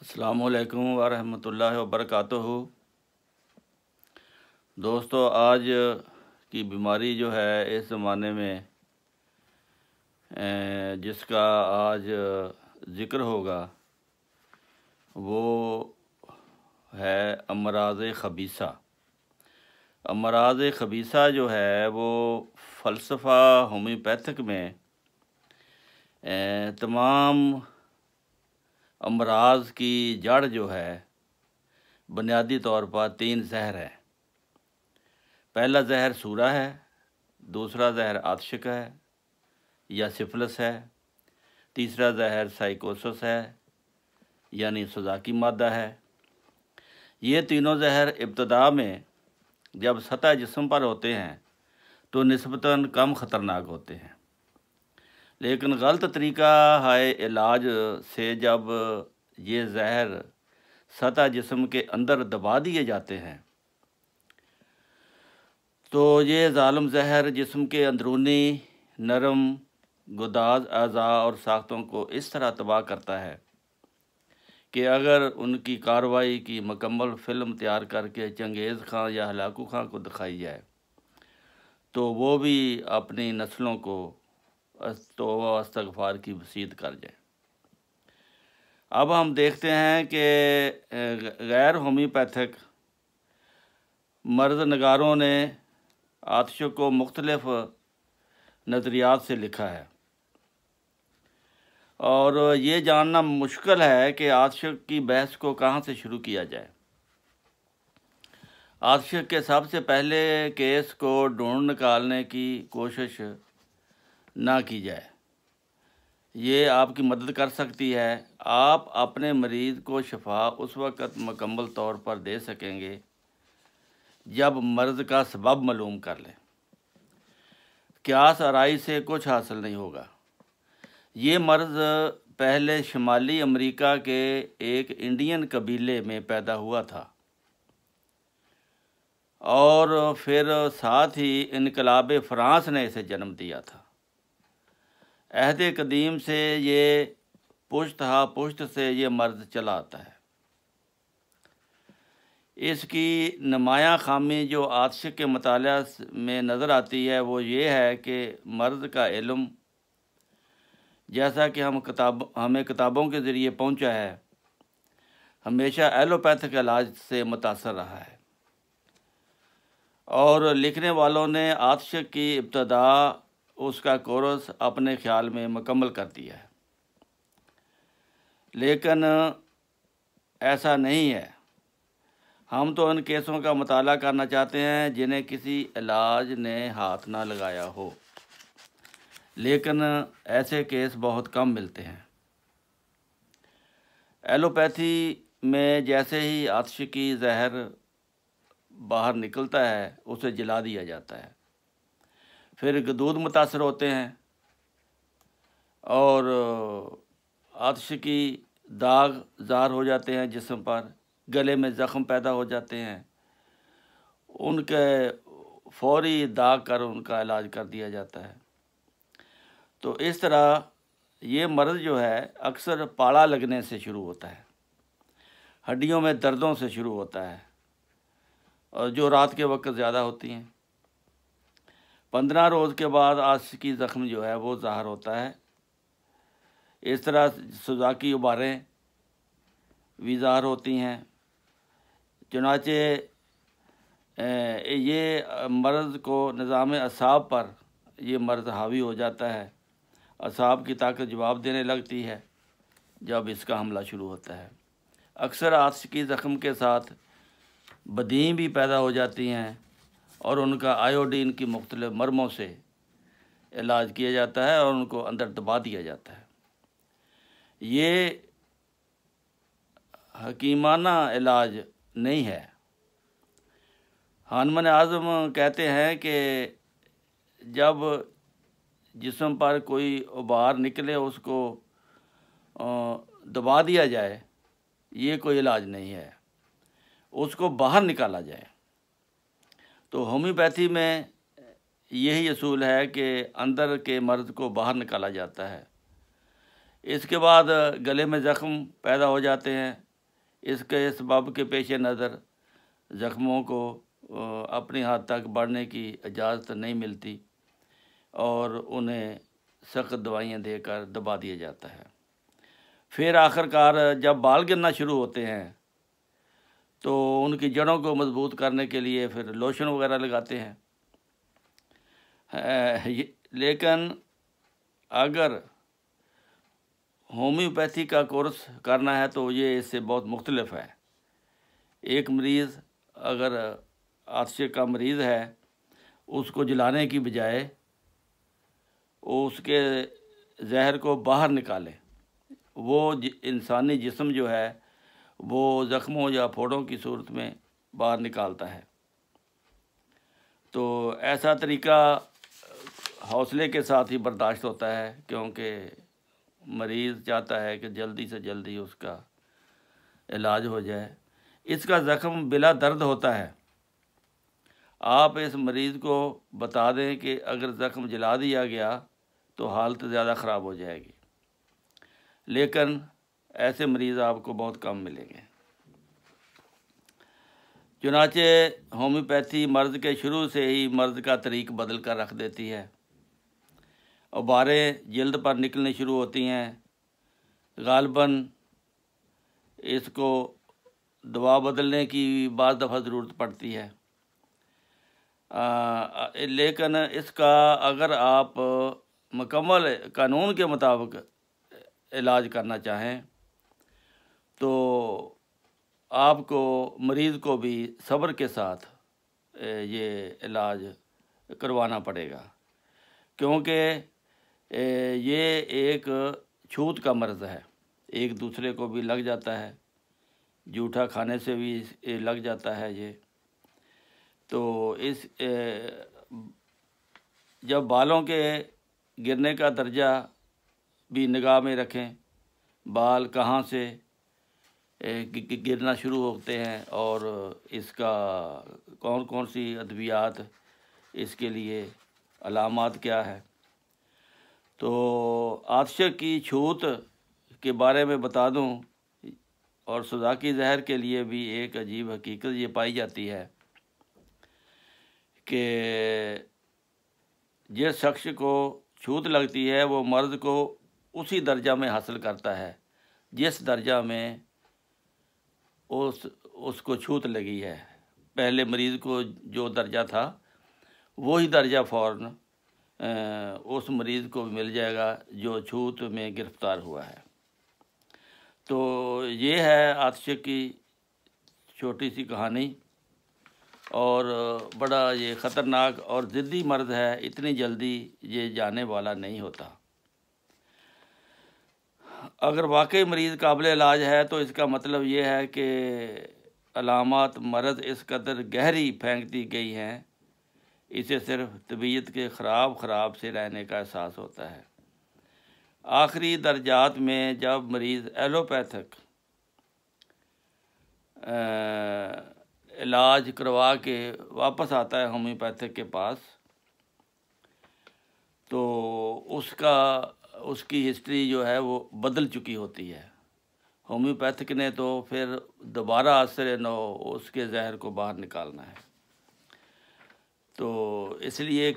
السلام علیکم ورحمۃ اللہ وبرکاتہ۔ دوستو، آج کی بیماری جو ہے اس زمانے میں جس کا آج ذکر ہوگا وہ ہے امراض خبیثہ۔ امراض خبیثہ جو ہے وہ فلسفہ ہومیوپیتھک میں تمام امراض کی جڑ جو ہے بنیادی طور پر 3 زہر ہے۔ پہلا زہر سورہ ہے، دوسرا زہر عطشک ہے یا سفلس ہے، تیسرا زہر سائیکوسس ہے یعنی سوزاکی مادہ ہے۔ یہ تینوں زہر ابتدا میں جب سطح جسم پر ہوتے ہیں تو نسبتاً کم خطرناک ہوتے ہیں، لیکن غلط طریقہ ہائے علاج سے جب یہ زہر سطح جسم کے اندر دبا دیے جاتے ہیں تو یہ ظالم زہر جسم کے اندرونی نرم گداز اعضاء اور ساختوں کو اس طرح تباہ کرتا ہے کہ اگر ان کی کارروائی کی مکمل فلم تیار کر کے چنگیز خان یا ہلاکو خان کو دکھائی جائے تو وہ بھی اپنی نسلوں کو توبہ و استغفار کی وصیت کر جائیں۔ اب ہم دیکھتے ہیں کہ غیر ہومیوپیتھک مرض نگاروں نے عطشک کو مختلف نظریات سے لکھا ہے، اور یہ جاننا مشکل ہے کہ عطشک کی بحث کو کہاں سے شروع کیا جائے۔ عطشک کے سب سے پہلے کیس کو ڈھونڈ نکالنے کی کوشش نہ کی جائے، یہ آپ کی مدد کر سکتی ہے۔ آپ اپنے مریض کو شفا اس وقت مکمل طور پر دے سکیں گے جب مرض کا سبب معلوم کر لیں۔ قیاس آرائی سے کچھ حاصل نہیں ہوگا۔ یہ مرض پہلے شمالی امریکہ کے ایک انڈین قبیلے میں پیدا ہوا تھا اور پھر ساتھ ہی انقلاب فرانس نے اسے جنم دیا تھا۔ عہد قدیم سے یہ پشت ہا پشت سے یہ مرض چلا آتا ہے۔ اس کی نمایاں خامی جو عطشک کے مطالعہ میں نظر آتی ہے وہ یہ ہے کہ مرض کا علم جیسا کہ ہمیں کتابوں کے ذریعے پہنچا ہے ہمیشہ ایلوپیتھک علاج سے متاثر رہا ہے، اور لکھنے والوں نے عطشک کی ابتدا اس کا کورس اپنے خیال میں مکمل کر دیا ہے، لیکن ایسا نہیں ہے۔ ہم تو ان کیسوں کا مطالعہ کرنا چاہتے ہیں جنہیں کسی علاج نے ہاتھ نہ لگایا ہو، لیکن ایسے کیس بہت کم ملتے ہیں۔ ایلوپیتھی میں جیسے ہی عطشکی زہر باہر نکلتا ہے اسے جلا دیا جاتا ہے، پھر غدود متاثر ہوتے ہیں اور عطشکی داغ ظاہر ہو جاتے ہیں جسم پر، گلے میں زخم پیدا ہو جاتے ہیں، ان کے فوری داغ کر ان کا علاج کر دیا جاتا ہے۔ تو اس طرح یہ مرض جو ہے اکثر پاڑا لگنے سے شروع ہوتا ہے، ہڈیوں میں دردوں سے شروع ہوتا ہے، اور جو رات کے وقت زیادہ ہوتی ہیں۔ 15 روز کے بعد عطشکی زخم جو ہے وہ ظاہر ہوتا ہے۔ اس طرح سوزاکی عباریں بھی ظاہر ہوتی ہیں۔ چنانچہ یہ مرض کو نظام اعصاب پر یہ مرض حاوی ہو جاتا ہے، اعصاب کی طاقت جواب دینے لگتی ہے جب اس کا حملہ شروع ہوتا ہے۔ اکثر عطشکی زخم کے ساتھ بدیں بھی پیدا ہو جاتی ہیں اور ان کا آیوڈین کی مختلف مرہموں سے علاج کیا جاتا ہے اور ان کو اندر دبا دیا جاتا ہے۔ یہ حکیمانہ علاج نہیں ہے۔ ہانمن اعظم کہتے ہیں کہ جب جسم پر کوئی غبار نکلے اس کو دبا دیا جائے، یہ کوئی علاج نہیں ہے، اس کو باہر نکالا جائے۔ تو ہومیوپیتھی میں یہی اصول ہے کہ اندر کے مرض کو باہر نکالا جاتا ہے۔ اس کے بعد گلے میں زخم پیدا ہو جاتے ہیں اس کے سبب کے پیش نظر زخموں کو اپنی حد تک بڑھنے کی اجازت نہیں ملتی اور انہیں سخت دوائیاں دے کر دبا دیا جاتا ہے۔ پھر آخر کار جب بال گرنا شروع ہوتے ہیں تو ان کی جڑوں کو مضبوط کرنے کے لیے پھر لوشن وغیرہ لگاتے ہیں۔ لیکن اگر ہومیوپیتھی کا کورس کرنا ہے تو یہ اس سے بہت مختلف ہے۔ ایک مریض اگر عطشے کا مریض ہے، اس کو جلانے کی بجائے اس کے زہر کو باہر نکالے۔ وہ انسانی جسم جو ہے وہ زخموں یا پھوڑوں کی صورت میں باہر نکالتا ہے۔ تو ایسا طریقہ حوصلے کے ساتھ ہی برداشت ہوتا ہے، کیونکہ مریض چاہتا ہے کہ جلدی سے جلدی اس کا علاج ہو جائے۔ اس کا زخم بلا درد ہوتا ہے۔ آپ اس مریض کو بتا دیں کہ اگر زخم جلا دیا گیا تو حالت زیادہ خراب ہو جائے گی، لیکن ایسے مریض آپ کو بہت کم ملیں گے۔ چنانچہ ہومیوپیتھی مرض کے شروع سے ہی مرض کا طریق بدل کر رکھ دیتی ہے۔ عباریں جلد پر نکلنی شروع ہوتی ہیں۔ غالباً اس کو دوا بدلنے کی بعض دفعہ ضرورت پڑتی ہے، لیکن اس کا اگر آپ مکمل قانون کے مطابق علاج کرنا چاہیں تو آپ کو مریض کو بھی صبر کے ساتھ یہ علاج کروانا پڑے گا، کیونکہ یہ ایک چھوت کا مرض ہے، ایک دوسرے کو بھی لگ جاتا ہے، جھوٹا کھانے سے بھی لگ جاتا ہے یہ۔ تو جب بالوں کے گرنے کا درجہ بھی نگاہ میں رکھیں، بال کہاں سے گرنا شروع ہوتے ہیں اور اس کا کون کون سی ادویات اس کے لیے علامات کیا ہے۔ تو عطشے کی چھوت کے بارے میں بتا دوں، اور سوزاکی زہر کے لیے بھی ایک عجیب حقیقت یہ پائی جاتی ہے کہ جس شخص کو چھوت لگتی ہے وہ مرض کو اسی درجہ میں حاصل کرتا ہے جس درجہ میں اس کو چھوت لگی ہے۔ پہلے مریض کو جو درجہ تھا وہی درجہ فوراً اس مریض کو مل جائے گا جو چھوت میں گرفتار ہوا ہے۔ تو یہ ہے عطشے کی چھوٹی سی کہانی، اور بڑا یہ خطرناک اور ضدی مرض ہے، اتنی جلدی یہ جانے والا نہیں ہوتا۔ اگر واقعی مریض قابل علاج ہے تو اس کا مطلب یہ ہے کہ علامات مرض اس قدر گہری پھینک دی گئی ہیں، اسے صرف طبیعت کے خراب سے رہنے کا احساس ہوتا ہے۔ آخری درجات میں جب مریض ایلوپیتھک علاج کروا کے واپس آتا ہے ہومیوپیتھک کے پاس، تو اس کی ہسٹری جو ہے وہ بدل چکی ہوتی ہے۔ ہومیوپیتھک نے تو پھر دوبارہ اثر نو اس کے زہر کو باہر نکالنا ہے۔ تو اس لیے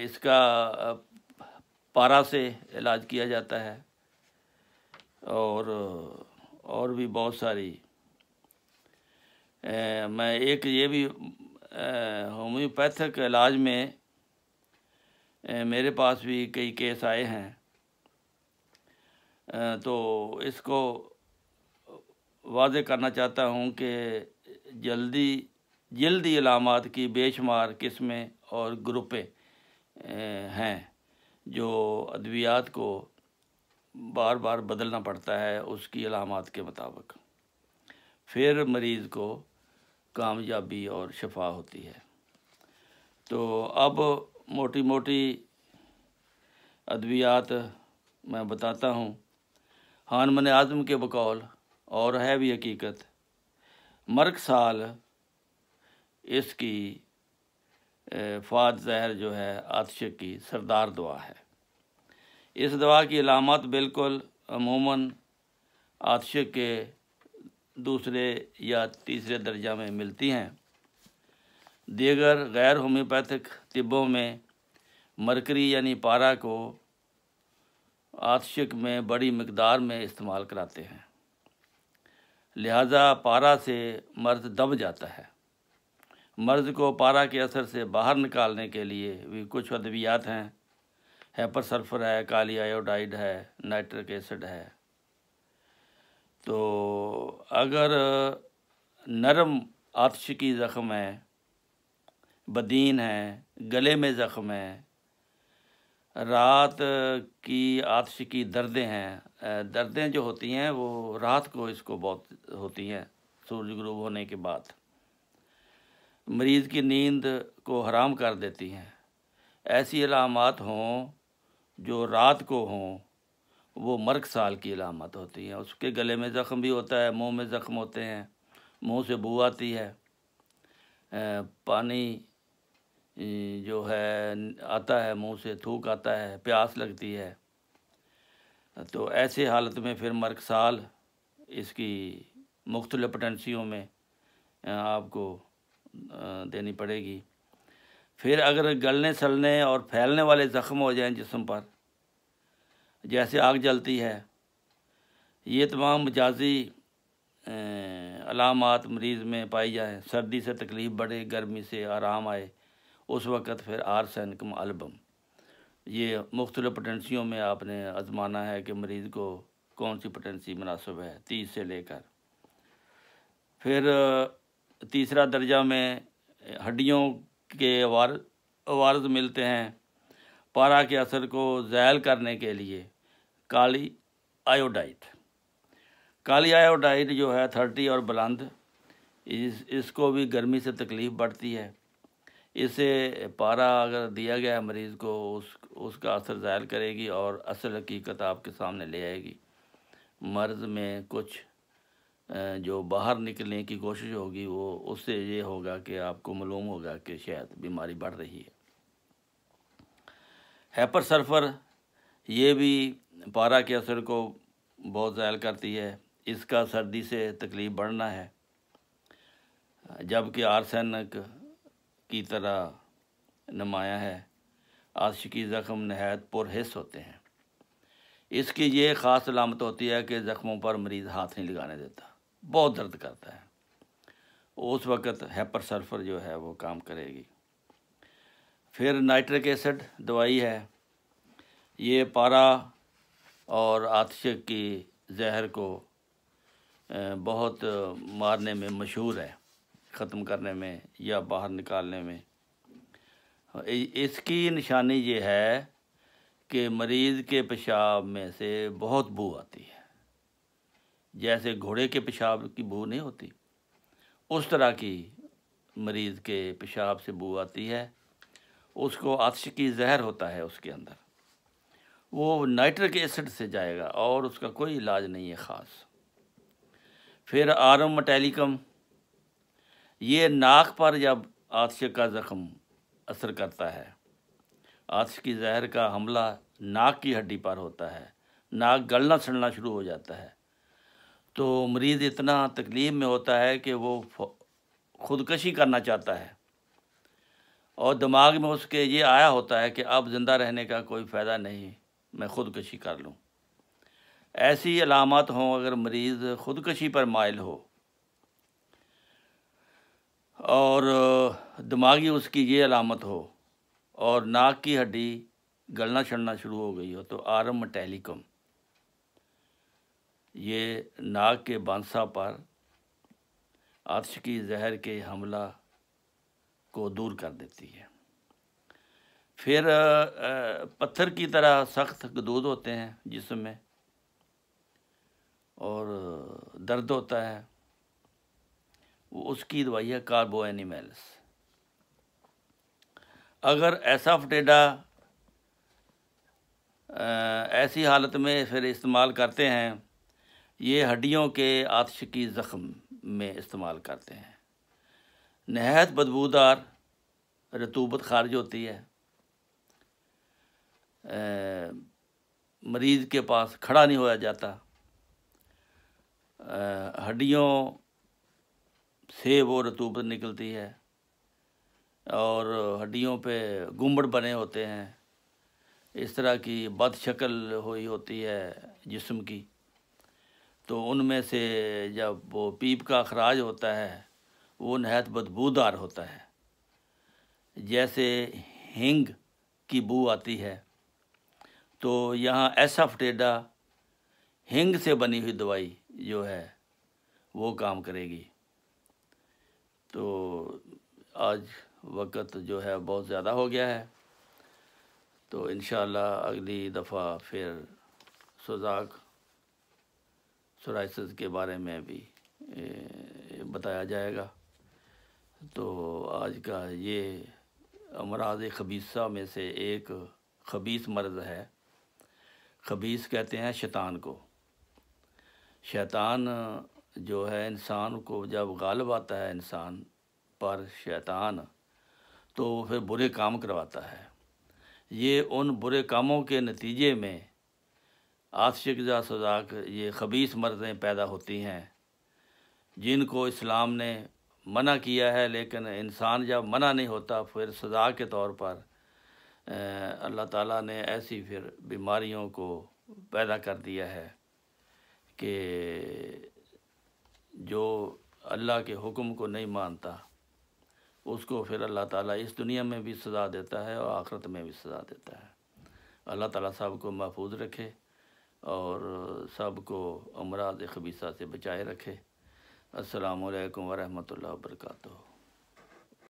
اس کا پارا سے علاج کیا جاتا ہے، اور بھی بہت ساری میں ایک یہ بھی ہومیوپیتھک علاج میں میرے پاس بھی کئی کیس آئے ہیں، تو اس کو واضح کرنا چاہتا ہوں کہ جلدی علامات کی بے شمار قسمیں اور گروپیں ہیں جو ادویات کو بار بار بدلنا پڑتا ہے اس کی علامات کے مطابق، پھر مریض کو کامیابی اور شفا ہوتی ہے۔ تو اب موٹی ادویات میں بتاتا ہوں۔ ہانمن اعظم کے بقول، اور ہے بھی حقیقت، مرگ سال اس کی فات زہر جو ہے عطشے کی سردار دوا ہے۔ اس دوا کی علامات بالکل عموماً عطشے کے دوسرے یا تیسرے درجہ میں ملتی ہیں۔ دیگر غیر ہومیوپیتھک طبوں میں مرکری یعنی پارا کو آتشک میں بڑی مقدار میں استعمال کراتے ہیں، لہذا پارا سے مرض دب جاتا ہے۔ مرض کو پارا کے اثر سے باہر نکالنے کے لیے بھی کچھ ادویات ہیں، ہیپر سلفر ہے، کالی آیوڈائڈ ہے، نائٹرک ایسڈ ہے۔ تو اگر نرم آتشکی زخم ہے، بدین ہے، گلے میں زخم ہے، رات کی آتشکی دردیں ہیں، دردیں جو ہوتی ہیں وہ رات کو اس کو بہت ہوتی ہیں سورج غروب ہونے کے بعد، مریض کی نیند کو حرام کر دیتی ہیں۔ ایسی علامات ہوں جو رات کو ہوں وہ مرگ سال کی علامت ہوتی ہیں۔ اس کے گلے میں زخم بھی ہوتا ہے، منہ میں زخم ہوتے ہیں، منہ سے بو آتی ہے، پانی جو ہے آتا ہے منہ سے، تھوک آتا ہے، پیاس لگتی ہے۔ تو ایسے حالت میں پھر مرگ سال اس کی مختلف پٹنسیوں میں آپ کو دینی پڑے گی۔ پھر اگر گلنے سلنے اور پھیلنے والے زخم ہو جائیں جسم پر، جیسے آگ جلتی ہے، یہ تمام مجازی علامات مریض میں پائی جائیں، سردی سے تکلیف بڑھے، گرمی سے آرام آئے، اس وقت پھر آرسینکم البم، یہ مختلف پٹنسیوں میں آپ نے آزمانا ہے کہ مریض کو کون سی پٹنسی مناسب ہے، 30 سے لے کر۔ پھر تیسرا درجہ میں ہڈیوں کے عوارض ملتے ہیں، پارا کے اثر کو زائل کرنے کے لیے کالی آیوڈائڈ۔ کالی آیوڈائڈ جو ہے 30 اور بلند، اس کو بھی گرمی سے تکلیف بڑھتی ہے، اسے پارا اگر دیا گیا ہے مریض کو اس کا اثر زائل کرے گی اور اصل حقیقت آپ کے سامنے لے آئے گی۔ مرض میں کچھ جو باہر نکلنے کی کوشش ہوگی وہ اس سے یہ ہوگا کہ آپ کو معلوم ہوگا کہ شاید بیماری بڑھ رہی ہے۔ ہیپر سلفر یہ بھی پارا کے اثر کو بہت زائل کرتی ہے، اس کا سردی سے تکلیف بڑھنا ہے، جبکہ آرسینک کی طرح نمایاں ہے۔ آتشکی زخم نہایت پرحس ہوتے ہیں۔ اس کی یہ خاص علامت ہوتی ہے کہ زخموں پر مریض ہاتھ نہیں لگانے دیتا، بہت درد کرتا ہے، اس وقت ہیپر سلفر جو ہے وہ کام کرے گی۔ پھر نائٹرک ایسڈ دوائی ہے، یہ پارا اور آتشک کی زہر کو بہت مارنے میں مشہور ہے، ختم کرنے میں یا باہر نکالنے میں۔ اس کی نشانی یہ ہے کہ مریض کے پیشاب میں سے بہت بو آتی ہے، جیسے گھوڑے کے پیشاب کی بو نہیں ہوتی، اس طرح کی مریض کے پیشاب سے بو آتی ہے۔ اس کو آتشکی زہر ہوتا ہے اس کے اندر، وہ نائٹرک ایسڈ سے جائے گا اور اس کا کوئی علاج نہیں ہے خاص۔ پھر آرم مٹیلیکم، یہ ناک پر جب آتشک کا زخم اثر کرتا ہے، آتشکی زہر کا حملہ ناک کی ہڈی پر ہوتا ہے، ناک گلنا سڑنا شروع ہو جاتا ہے، تو مریض اتنا تکلیف میں ہوتا ہے کہ وہ خودکشی کرنا چاہتا ہے، اور دماغ میں اس کے یہ آیا ہوتا ہے کہ اب زندہ رہنے کا کوئی فائدہ نہیں، میں خودکشی کر لوں۔ ایسی علامات ہوں اگر مریض خودکشی پر مائل ہو اور دماغی اس کی یہ علامت ہو اور ناک کی ہڈی گلنا چھڑنا شروع ہو گئی ہو، تو آرم مٹیلیکم، یہ ناک کے بانسا پر آتشکی زہر کے حملہ کو دور کر دیتی ہے۔ پھر پتھر کی طرح سخت گدود ہوتے ہیں جسم میں اور درد ہوتا ہے، اس کی دوائی ہے کاربو اینیمیلس۔ اگر ایسا فٹیڈا ایسی حالت میں پھر استعمال کرتے ہیں، یہ ہڈیوں کے آتشکی زخم میں استعمال کرتے ہیں، نہایت بدبودار رطوبت خارج ہوتی ہے، مریض کے پاس کھڑا نہیں ہوا جاتا، ہڈیوں سے وہ رطوبت نکلتی ہے اور ہڈیوں پہ گنبد بنے ہوتے ہیں، اس طرح کی بد شکل ہوئی ہوتی ہے جسم کی، تو ان میں سے جب وہ پیپ کا اخراج ہوتا ہے وہ نہایت بدبودار ہوتا ہے، جیسے ہینگ کی بو آتی ہے۔ تو یہاں ایسافٹیڈا ہینگ سے بنی ہوئی دوائی جو ہے وہ کام کرے گی۔ تو آج وقت جو ہے بہت زیادہ ہو گیا ہے، تو انشاءاللہ اگلی دفعہ پھر سوزاک سورائسس کے بارے میں بھی بتایا جائے گا۔ تو آج کا یہ امراض خبیثہ میں سے ایک خبیث مرض ہے۔ خبیث کہتے ہیں شیطان کو۔ شیطان جو ہے انسان کو جب غالب آتا ہے انسان پر شیطان، تو پھر برے کام کرواتا ہے۔ یہ ان برے کاموں کے نتیجے میں آتش فشاں سوزاک یہ خبیث مرضیں پیدا ہوتی ہیں، جن کو اسلام نے منع کیا ہے، لیکن انسان جب منع نہیں ہوتا پھر سزا کے طور پر اللہ تعالیٰ نے ایسی پھر بیماریوں کو پیدا کر دیا ہے کہ جو اللہ کے حکم کو نہیں مانتا اس کو پھر اللہ تعالیٰ اس دنیا میں بھی سزا دیتا ہے اور آخرت میں بھی سزا دیتا ہے۔ اللہ تعالیٰ سب کو محفوظ رکھے اور سب کو امراض خبیثہ سے بچائے رکھے۔ السلام علیکم ورحمۃ اللہ وبرکاتہ۔